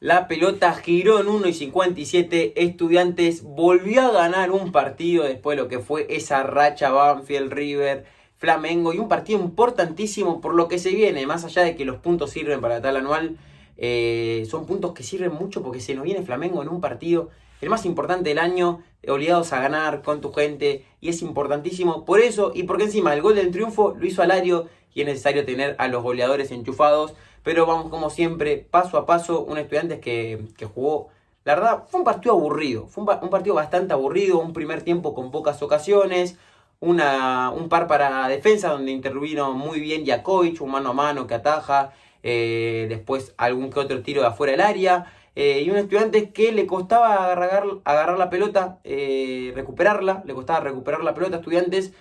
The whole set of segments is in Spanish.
La pelota giró en 1:57. Estudiantes volvió a ganar un partido después de lo que fue esa racha Banfield, River, Flamengo. Y un partido importantísimo por lo que se viene. Más allá de que los puntos sirven para la tabla anual. Son puntos que sirven mucho porque se nos viene Flamengo en un partido. El más importante del año. Obligados a ganar con tu gente. Y es importantísimo por eso. Y porque encima el gol del triunfo lo hizo Alario. Y es necesario tener a los goleadores enchufados. Pero vamos como siempre, paso a paso, un Estudiantes que jugó, la verdad, fue un partido aburrido, fue un partido bastante aburrido, un primer tiempo con pocas ocasiones, un par para defensa donde intervino muy bien Jakovic, un mano a mano que ataja, después algún que otro tiro de afuera del área, y un Estudiantes que le costaba agarrar la pelota, recuperarla, le costaba recuperar la pelota a Estudiantes.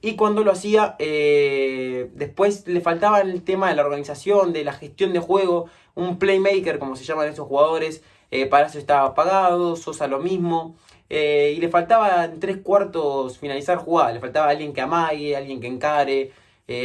Y cuando lo hacía, después le faltaba el tema de la organización, de la gestión de juego, un playmaker, como se llaman esos jugadores. Palacio estaba apagado, Sosa lo mismo. Y le faltaba en 3/4 finalizar jugada. Le faltaba alguien que amague, alguien que encare,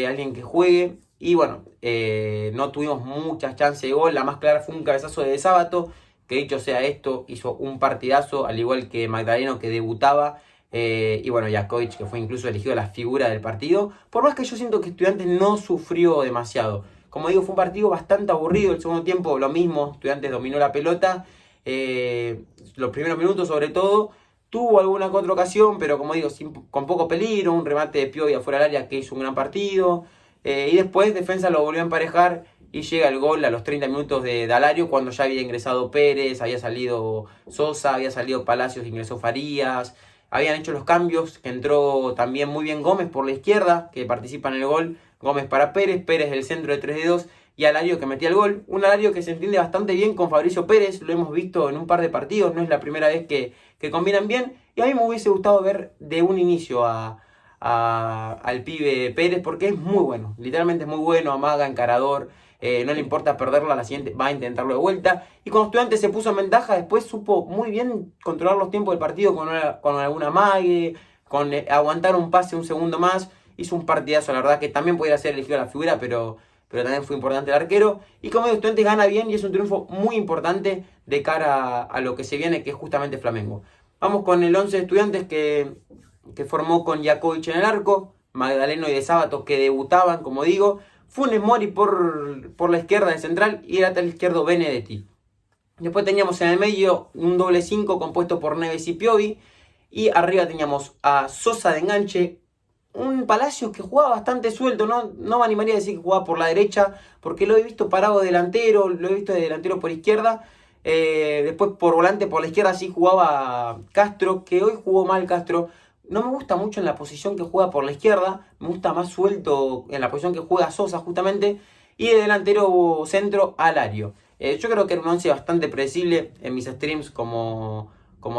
alguien que juegue. Y bueno, no tuvimos muchas chances de gol. La más clara fue un cabezazo de Sábato, que dicho sea esto, hizo un partidazo, al igual que Magdaleno, que debutaba. Y bueno, Jakovic, que fue incluso elegido la figura del partido. Por más que yo siento que Estudiantes no sufrió demasiado. Como digo, fue un partido bastante aburrido. El segundo tiempo lo mismo. Estudiantes dominó la pelota. Los primeros minutos sobre todo. Tuvo alguna que otra ocasión, pero como digo, con poco peligro. Un remate de Piovi afuera del área que hizo un gran partido. Y después defensa lo volvió a emparejar. Y llega el gol a los 30 minutos de Alario, cuando ya había ingresado Pérez, había salido Sosa, había salido Palacios, ingresó Farías. Habían hecho los cambios, que entró también muy bien Gómez por la izquierda, que participa en el gol. Gómez para Pérez, Pérez del centro de 3-2 y Alario que metía el gol. Un Alario que se entiende bastante bien con Fabricio Pérez, lo hemos visto en un par de partidos, no es la primera vez que combinan bien. Y a mí me hubiese gustado ver de un inicio al pibe Pérez, porque es muy bueno, literalmente es muy bueno, amaga, encarador. No le importa perderla, la siguiente va a intentarlo de vuelta. Y cuando Estudiantes se puso en ventaja, después supo muy bien controlar los tiempos del partido con alguna mague, con aguantar un pase un segundo más. Hizo un partidazo, la verdad que también podría ser elegido a la figura, pero también fue importante el arquero. Y como digo, Estudiantes gana bien y es un triunfo muy importante de cara a lo que se viene, que es justamente Flamengo. Vamos con el 11 de Estudiantes que formó con Jakovic en el arco, Magdaleno y de Sábato que debutaban, como digo. Funes Mori por la izquierda de central y el lateral izquierdo Benedetti. Después teníamos en el medio un doble 5 compuesto por Neves y Piovi. Y arriba teníamos a Sosa de enganche. Un Palacios que jugaba bastante suelto. No me animaría a decir que jugaba por la derecha, porque lo he visto parado delantero, lo he visto de delantero por izquierda. Después por volante por la izquierda sí jugaba Castro, que hoy jugó mal Castro. No me gusta mucho en la posición que juega por la izquierda, me gusta más suelto en la posición que juega Sosa justamente, y de delantero centro Alario. Yo creo que era un 11 bastante predecible en mis streams, como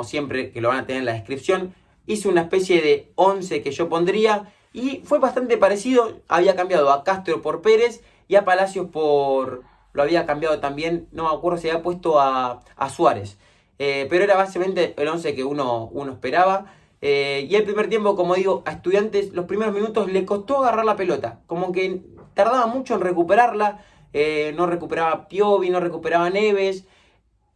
siempre, que lo van a tener en la descripción. Hice una especie de 11 que yo pondría y fue bastante parecido. Había cambiado a Castro por Pérez y a Palacios lo había cambiado también, no me acuerdo si había puesto a Suárez. Pero era básicamente el 11 que uno esperaba. Y el primer tiempo, como digo, a Estudiantes los primeros minutos le costó agarrar la pelota. Como que tardaba mucho en recuperarla. No recuperaba Piovi, no recuperaba Neves.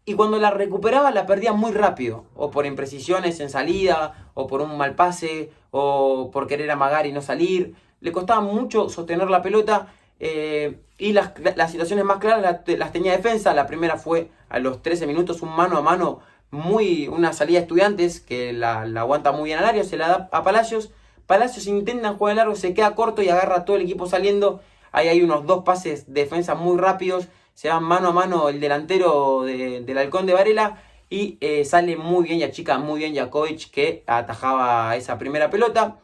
Y cuando la recuperaba la perdía muy rápido. O por imprecisiones en salida, o por un mal pase, o por querer amagar y no salir. Le costaba mucho sostener la pelota. Y las situaciones más claras las tenía defensa. La primera fue a los 13 minutos, un mano a mano. Una salida de Estudiantes que la aguanta muy bien al área, se la da a Palacios. Palacios intenta jugar largo, se queda corto y agarra a todo el equipo saliendo. Ahí hay unos dos pases de defensa muy rápidos. Se van mano a mano el delantero del Halcón de Varela. Y sale muy bien y achica muy bien Jakovic, que atajaba esa primera pelota.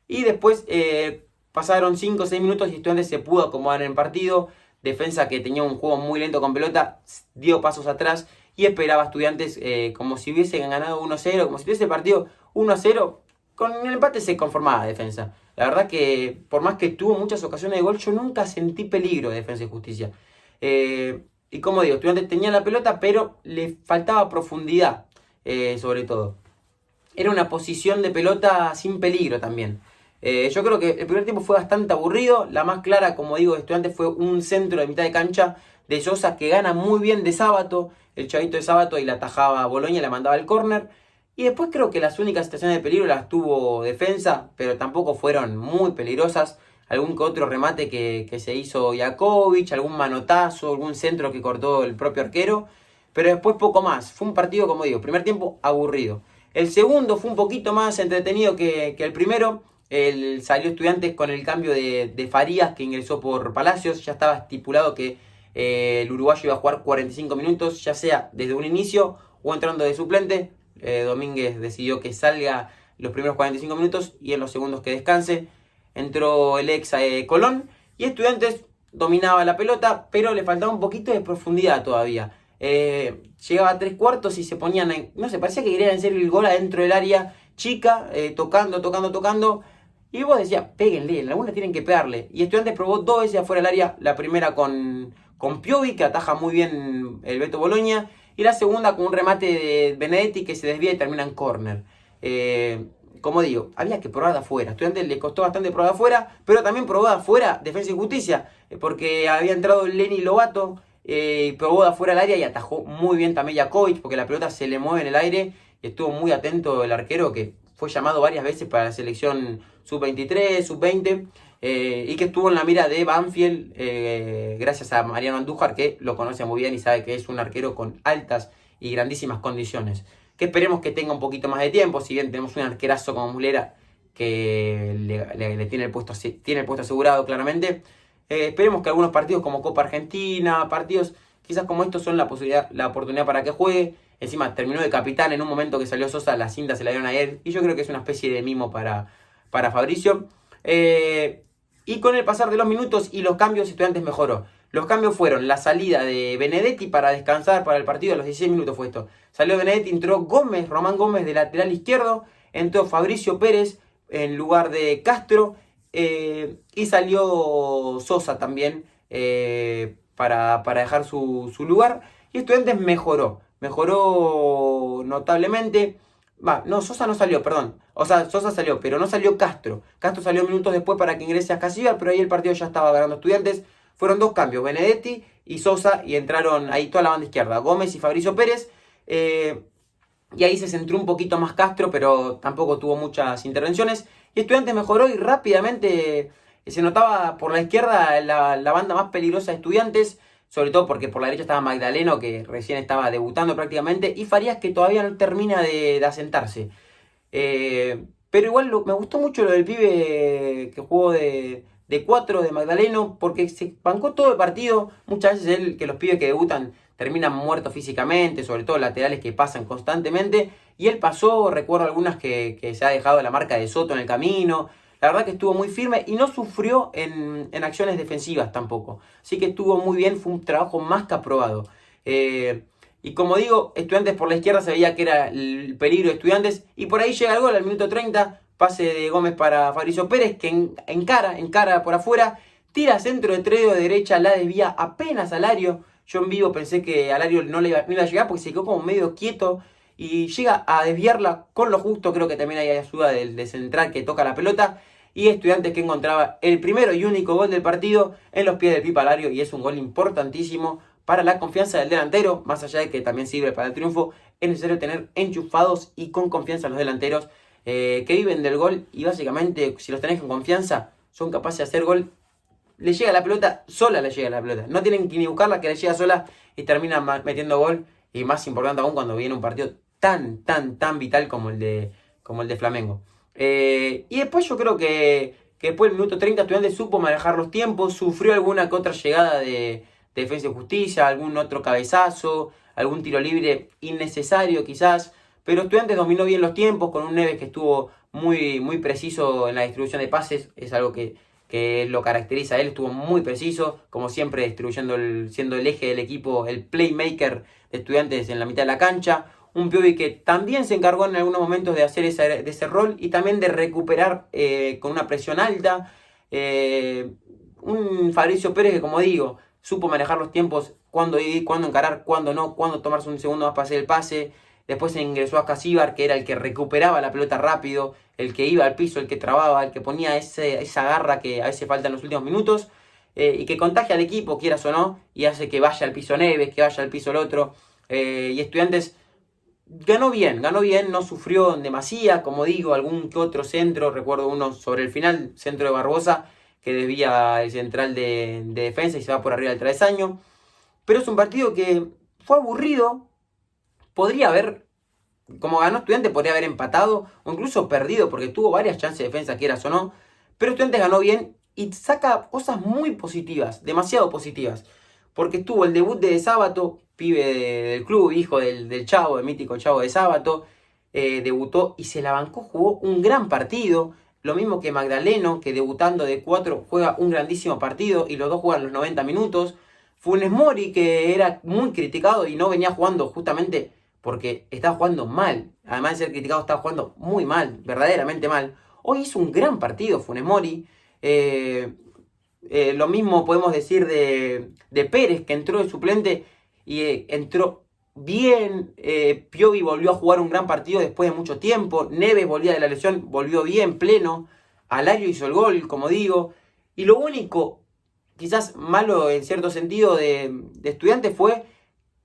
Y después pasaron 5 o 6 minutos y Estudiantes se pudo acomodar en el partido. Defensa que tenía un juego muy lento con pelota, dio pasos atrás y esperaba a Estudiantes como si hubiesen ganado 1-0, como si hubiese partido 1-0. Con el empate se conformaba la defensa. La verdad que por más que tuvo muchas ocasiones de gol, yo nunca sentí peligro de Defensa y Justicia. Y como digo, Estudiantes tenía la pelota, pero le faltaba profundidad, sobre todo. Era una posición de pelota sin peligro también. Yo creo que el primer tiempo fue bastante aburrido. La más clara, como digo, de Estudiantes fue un centro de mitad de cancha de Sosa, que gana muy bien de Sábato, el chavito de Sábato, y la atajaba a Boloña, la mandaba al córner. Y después creo que las únicas situaciones de peligro las tuvo Defensa, pero tampoco fueron muy peligrosas. Algún que otro remate que se hizo Jakovic, algún manotazo, algún centro que cortó el propio arquero. Pero después poco más. Fue un partido, como digo, primer tiempo aburrido. El segundo fue un poquito más entretenido que el primero. Salió Estudiantes con el cambio de Farías, que ingresó por Palacios. Ya estaba estipulado que el uruguayo iba a jugar 45 minutos, ya sea desde un inicio o entrando de suplente. Domínguez decidió que salga los primeros 45 minutos y en los segundos que descanse. Entró el ex Colón y Estudiantes dominaba la pelota, pero le faltaba un poquito de profundidad todavía. Llegaba a 3/4 y se ponían, no sé, parecía que querían hacer el gol adentro del área chica, tocando. Y vos decías, péguenle, en alguna tienen que pegarle. Y Estudiantes probó 2 veces afuera del área, la primera con Piovi, que ataja muy bien el Beto Boloña, y la segunda con un remate de Benedetti que se desvía y termina en córner. Como digo, había que probar de afuera. A Estudiantes le costó bastante probar de afuera, pero también probó de afuera Defensa y Justicia, porque había entrado Lenny Lobato, probó de afuera el área y atajó muy bien también Jakovic, porque la pelota se le mueve en el aire y estuvo muy atento el arquero, que fue llamado varias veces para la selección sub-23, sub-20, y que estuvo en la mira de Banfield, gracias a Mariano Andújar, que lo conoce muy bien y sabe que es un arquero con altas y grandísimas condiciones. Que esperemos que tenga un poquito más de tiempo, si bien tenemos un arquerazo como Mulera que le tiene el puesto asegurado claramente. Esperemos que algunos partidos como Copa Argentina, partidos quizás como estos son la oportunidad para que juegue. Encima terminó de capitán en un momento que salió Sosa, la cinta se la dieron a él. Y yo creo que es una especie de mimo para Fabricio. Y con el pasar de los minutos y los cambios, Estudiantes mejoró. Los cambios fueron la salida de Benedetti para descansar para el partido, a los 16 minutos fue esto. Salió Benedetti, entró Gómez, Román Gómez de lateral izquierdo, entró Fabricio Pérez en lugar de Castro, y salió Sosa también para dejar su lugar. Y Estudiantes mejoró notablemente. Sosa no salió, perdón. O sea, Sosa salió, pero no salió Castro. Castro salió minutos después para que ingrese a Casilla, pero ahí el partido ya estaba ganando Estudiantes. Fueron 2 cambios, Benedetti y Sosa, y entraron ahí toda la banda izquierda, Gómez y Fabricio Pérez. Y ahí se centró un poquito más Castro, pero tampoco tuvo muchas intervenciones. Y Estudiantes mejoró y rápidamente se notaba por la izquierda la banda más peligrosa de Estudiantes, sobre todo porque por la derecha estaba Magdaleno, que recién estaba debutando prácticamente, y Farías, que todavía no termina de asentarse. Pero igual me gustó mucho lo del pibe que jugó de 4 de Magdaleno, porque se bancó todo el partido. Muchas veces que los pibes que debutan terminan muertos físicamente, sobre todo laterales que pasan constantemente, y él pasó, recuerdo algunas que se ha dejado la marca de Soto en el camino. La verdad que estuvo muy firme y no sufrió en acciones defensivas tampoco, así que estuvo muy bien, fue un trabajo más que aprobado. Y como digo, Estudiantes por la izquierda se veía que era el peligro de Estudiantes, y por ahí llega el gol al minuto 30, pase de Gómez para Fabricio Pérez, que encara por afuera, tira centro de Tredo de derecha, la desvía apenas a Alario. Yo en vivo pensé que Alario no iba a llegar porque se quedó como medio quieto y llega a desviarla con lo justo. Creo que también hay ayuda del central que toca la pelota, y Estudiantes que encontraba el primero y único gol del partido en los pies del Pipa Alario, y es un gol importantísimo para la confianza del delantero. Más allá de que también sirve para el triunfo, es necesario tener enchufados y con confianza los delanteros, que viven del gol, y básicamente si los tenés con confianza son capaces de hacer gol. Le llega la pelota, sola le llega la pelota, no tienen que ni buscarla, que le llega sola y terminan metiendo gol. Y más importante aún cuando viene un partido tan vital como el de Flamengo. Y después yo creo que después del minuto 30 Estudiantes supo manejar los tiempos, sufrió alguna que otra llegada de Defensa y Justicia, algún otro cabezazo, algún tiro libre innecesario quizás, pero Estudiantes dominó bien los tiempos, con un Neves que estuvo muy preciso en la distribución de pases. Es algo que lo caracteriza a él, estuvo muy preciso, como siempre distribuyendo, siendo el eje del equipo, el playmaker de Estudiantes en la mitad de la cancha. Un Piovi que también se encargó en algunos momentos de hacer de ese rol y también de recuperar con una presión alta. Un Fabricio Pérez que, como digo, supo manejar los tiempos, cuándo ir, cuándo encarar, cuándo no, cuándo tomarse un segundo más para hacer el pase. Después se ingresó a Casíbar, que era el que recuperaba la pelota rápido, el que iba al piso, el que trababa, el que ponía esa garra que a veces falta en los últimos minutos. y que contagia al equipo, quieras o no, y hace que vaya al piso Neves, que vaya al piso el otro. Y Estudiantes ganó bien, no sufrió en demasía, como digo, algún que otro centro, recuerdo uno sobre el final, centro de Barbosa, que desvía el central de defensa y se va por arriba del travesaño. Pero es un partido que fue aburrido, podría haber, como ganó Estudiantes, podría haber empatado o incluso perdido, porque tuvo varias chances de defensa, quieras o no, pero Estudiantes ganó bien y saca cosas muy positivas, demasiado positivas, porque estuvo el debut de Sábato, pibe del club, hijo del Chavo, del mítico Chavo de Sábato, debutó y se la bancó, jugó un gran partido, lo mismo que Magdaleno, que debutando de 4 juega un grandísimo partido y los dos juegan los 90 minutos. Funes Mori, que era muy criticado y no venía jugando justamente porque estaba jugando mal, además de ser criticado estaba jugando muy mal, verdaderamente mal. Hoy hizo un gran partido Funes Mori. Lo mismo podemos decir de Pérez, que entró de suplente y entró bien. Piovi volvió a jugar un gran partido después de mucho tiempo. Neves volvía de la lesión, volvió bien, pleno. Alario hizo el gol, como digo. Y lo único, quizás malo en cierto sentido, de Estudiantes fue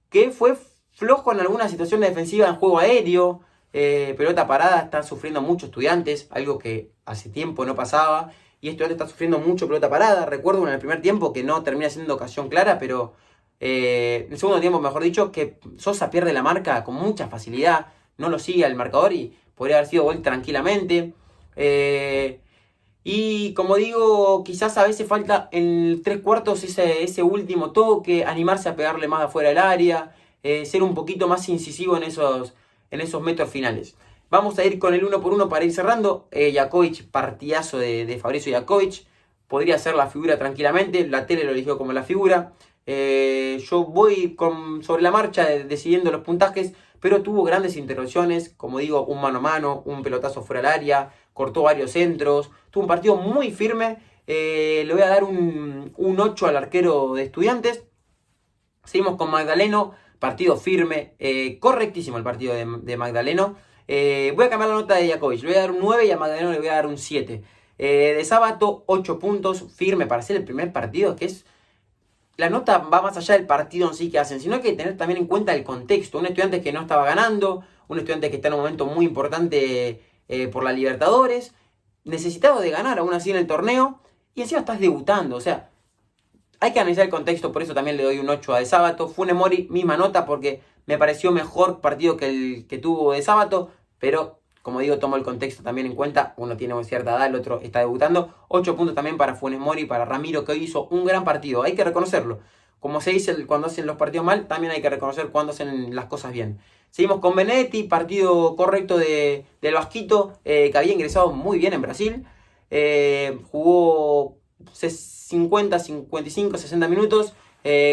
que fue flojo en alguna situación defensiva en juego aéreo. Pelota parada, están sufriendo mucho Estudiantes, algo que hace tiempo no pasaba. Y Estudiantes está sufriendo mucho pelota parada. Recuerdo en el primer tiempo que no termina siendo ocasión clara, pero en el segundo tiempo, mejor dicho, que Sosa pierde la marca con mucha facilidad. No lo sigue al marcador y podría haber sido gol tranquilamente. Y como digo, quizás a veces falta en 3/4 ese último toque, animarse a pegarle más de afuera del área, ser un poquito más incisivo en esos metros finales. Vamos a ir con el 1 por 1 para ir cerrando. Jakovic, partidazo de Fabricio Jakovic. Podría ser la figura tranquilamente. La tele lo eligió como la figura. Yo voy sobre la marcha decidiendo los puntajes, pero tuvo grandes intervenciones. Como digo, un mano a mano, un pelotazo fuera del área, cortó varios centros. Tuvo un partido muy firme. Le voy a dar un 8 al arquero de Estudiantes. Seguimos con Magdaleno. Partido firme. Correctísimo el partido de Magdaleno. Voy a cambiar la nota de Jakovic. Le voy a dar un 9 y a Magdaleno le voy a dar un 7. De Sábato, 8 puntos. Firme para ser el primer partido, que es... La nota va más allá del partido en sí que hacen, sino que hay que tener también en cuenta el contexto. Un estudiante que no estaba ganando, un estudiante que está en un momento muy importante por la Libertadores, necesitado de ganar aún así en el torneo, y encima estás debutando. O sea, hay que analizar el contexto, por eso también le doy un 8 a De Sábato. Funes Mori, misma nota, porque me pareció mejor partido que el que tuvo De Sábato, pero como digo, tomo el contexto también en cuenta. Uno tiene cierta edad, el otro está debutando. 8 puntos también para Funes Mori, para Ramiro, que hoy hizo un gran partido. Hay que reconocerlo. Como se dice cuando hacen los partidos mal, también hay que reconocer cuando hacen las cosas bien. Seguimos con Benedetti, partido correcto del Vasquito, que había ingresado muy bien en Brasil. Jugó 50, 55, 60 minutos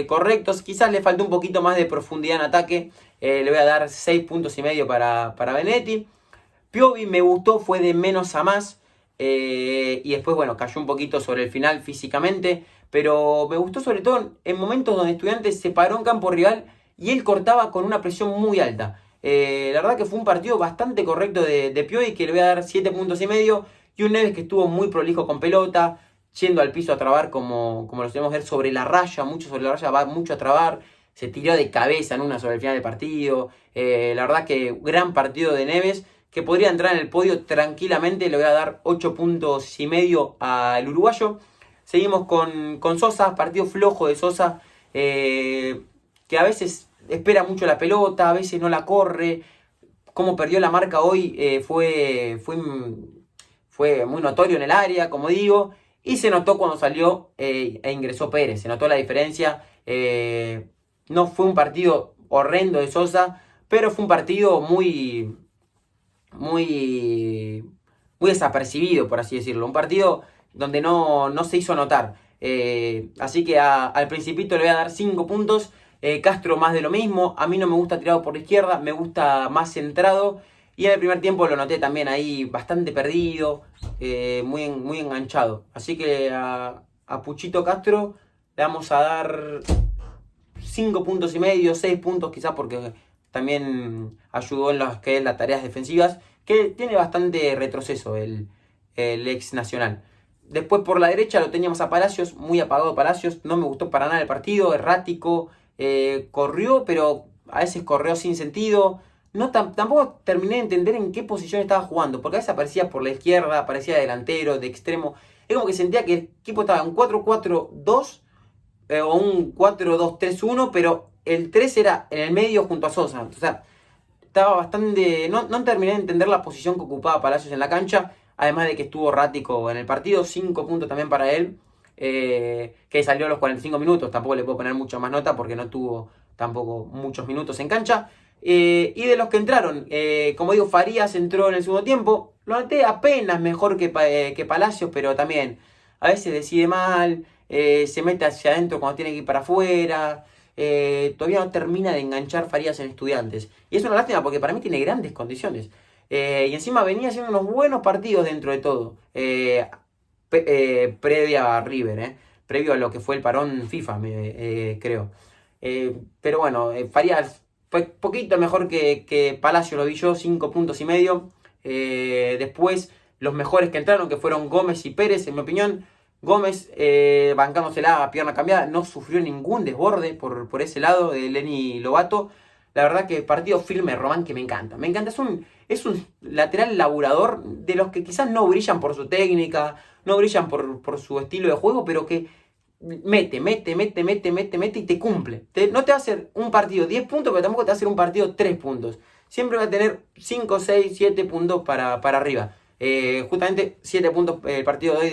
correctos. Quizás le faltó un poquito más de profundidad en ataque. Le voy a dar 6 puntos y medio para Benedetti. Piovi me gustó, fue de menos a más. Y después, bueno, cayó un poquito sobre el final físicamente. Pero me gustó sobre todo en momentos donde Estudiantes se paró en campo rival y él cortaba con una presión muy alta. La verdad que fue un partido bastante correcto de Piovi, que le voy a dar 7 puntos y medio. Y un Neves que estuvo muy prolijo con pelota, yendo al piso a trabar como lo solemos ver sobre la raya, mucho sobre la raya, va mucho a trabar. Se tiró de cabeza en una sobre el final del partido. La verdad que gran partido de Neves, que podría entrar en el podio tranquilamente. Le voy a dar 8 puntos y medio al uruguayo. Seguimos con Sosa, partido flojo de Sosa, que a veces espera mucho la pelota, a veces no la corre. Como perdió la marca hoy fue muy notorio en el área, como digo. Y se notó cuando salió e ingresó Pérez, se notó la diferencia. No fue un partido horrendo de Sosa, pero fue un partido muy desapercibido, por así decirlo. Un partido donde no se hizo notar. Así que al Principito le voy a dar 5 puntos. Castro más de lo mismo. A mí no me gusta tirado por la izquierda, me gusta más centrado. Y en el primer tiempo lo noté también ahí bastante perdido, muy enganchado. Así que a Puchito Castro le vamos a dar 5 puntos y medio, 6 puntos quizás, porque también ayudó en las tareas defensivas, que tiene bastante retroceso el ex Nacional. Después por la derecha lo teníamos a Palacios, muy apagado Palacios, no me gustó para nada el partido, errático, corrió, pero a veces corrió sin sentido. No, tampoco terminé de entender en qué posición estaba jugando, porque a veces aparecía por la izquierda, aparecía delantero, de extremo. Es como que sentía que el equipo estaba en 4-4-2 o un 4-2-3-1, pero el 3 era en el medio junto a Sosa. O sea, estaba bastante... No terminé de entender la posición que ocupaba Palacios en la cancha, además de que estuvo errático en el partido, 5 puntos también para él, que salió a los 45 minutos, tampoco le puedo poner mucho más nota porque no tuvo tampoco muchos minutos en cancha. Y de los que entraron, como digo, Farías entró en el segundo tiempo, lo noté apenas mejor que Palacios, pero también a veces decide mal, se mete hacia adentro cuando tiene que ir para afuera. Todavía no termina de enganchar Farías en Estudiantes. Y es una lástima porque para mí tiene grandes condiciones. Y encima venía haciendo unos buenos partidos dentro de todo. Previa a River, previo a lo que fue el parón FIFA, creo. Pero bueno, Farías fue poquito mejor que Palacio, lo vi yo, 5 puntos y medio. Después, los mejores que entraron, que fueron Gómez y Pérez, en mi opinión. Gómez, bancándosela a pierna cambiada, no sufrió ningún desborde por ese lado de Lenny Lobato. La verdad que partido firme, Román, que me encanta. Me encanta, es un lateral laburador de los que quizás no brillan por su técnica, no brillan por su estilo de juego, pero que mete y te cumple. No te va a hacer un partido 10 puntos, pero tampoco te va a hacer un partido 3 puntos. Siempre va a tener 5, 6, 7 puntos para arriba. Justamente 7 puntos el partido de hoy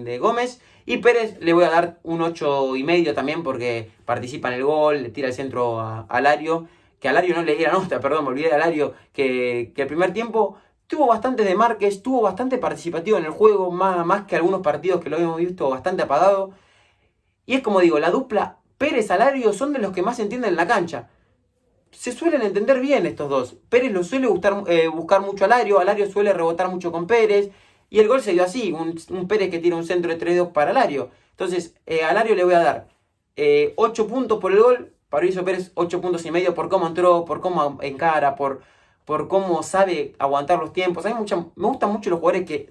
de Gómez. Y Pérez le voy a dar un 8,5 también porque participa en el gol, le tira el centro a Alario. Que a Alario no le diera nota, perdón, me olvidé de Alario. Que el primer tiempo tuvo bastante de marques, tuvo bastante participativo en el juego, más que algunos partidos que lo hemos visto bastante apagado. Y es como digo, la dupla Pérez-Alario son de los que más se entienden en la cancha. Se suelen entender bien estos dos. Pérez lo suele buscar mucho a Alario. Alario suele rebotar mucho con Pérez. Y el gol se dio así. Un Pérez que tira un centro de 3-2 para Alario. Entonces, a Alario le voy a dar 8 puntos por el gol. Fabricio Pérez 8 puntos y medio por cómo entró, por cómo encara, por cómo sabe aguantar los tiempos. A mí me gustan mucho los jugadores que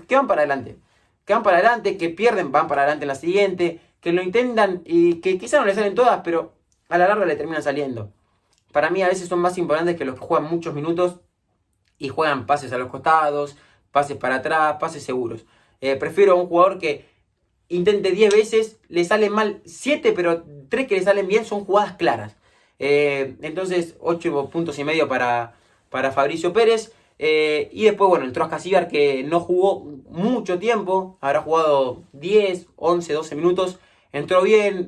van para adelante. Que van para adelante, que pierden, van para adelante en la siguiente. Que lo intentan y que quizás no le salen todas, pero a la larga le terminan saliendo. Para mí a veces son más importantes que los que juegan muchos minutos y juegan pases a los costados, pases para atrás, pases seguros. Prefiero a un jugador que intente 10 veces, le salen mal 7, pero 3 que le salen bien son jugadas claras. Entonces 8 puntos y medio para Fabricio Pérez. Y después, bueno, entró Ascasíbar que no jugó mucho tiempo, habrá jugado 10, 11, 12 minutos. Entró bien,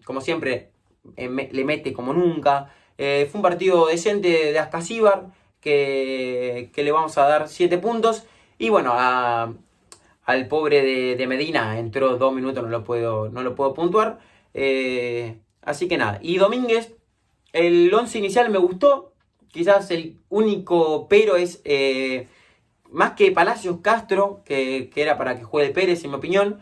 como siempre, le mete como nunca. Fue un partido decente de Ascasíbar que le vamos a dar 7 puntos. Y bueno, al pobre de Medina entró 2 minutos, no lo puedo puntuar. Así que nada. Y Domínguez, el 11 inicial me gustó. Quizás el único pero es más que Palacios Castro, que era para que juegue Pérez, en mi opinión.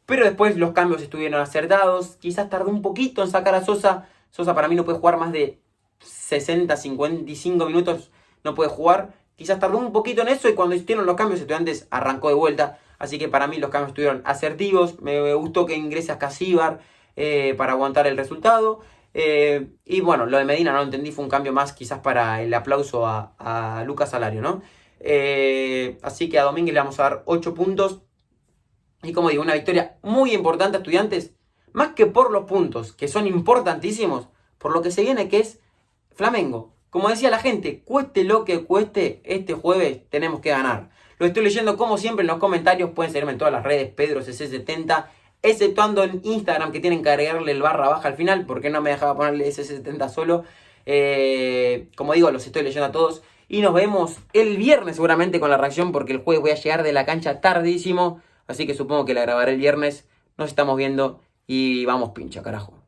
Pero después los cambios estuvieron acertados. Quizás tardó un poquito en sacar a Sosa. Sosa para mí no puede jugar más de 60, 55 minutos. No puede jugar. Quizás tardó un poquito en eso y cuando hicieron los cambios Estudiantes arrancó de vuelta. Así que para mí los cambios estuvieron asertivos. Me gustó que ingrese Ascasíbar para aguantar el resultado. Y bueno, lo de Medina no lo entendí. Fue un cambio más quizás para el aplauso a Lucas Alario, ¿no? Así que a Domínguez le vamos a dar 8 puntos. Y como digo, una victoria muy importante a Estudiantes, más que por los puntos, que son importantísimos, por lo que se viene, que es Flamengo. Como decía la gente, cueste lo que cueste, este jueves tenemos que ganar. Lo estoy leyendo como siempre en los comentarios, pueden seguirme en todas las redes, PedroCC70, exceptuando en Instagram que tienen que agregarle el barra baja al final, porque no me dejaba ponerle CC70 solo. Como digo, los estoy leyendo a todos. Y nos vemos el viernes seguramente con la reacción, porque el jueves voy a llegar de la cancha tardísimo. Así que supongo que la grabaré el viernes. Nos estamos viendo y vamos pincha, carajo.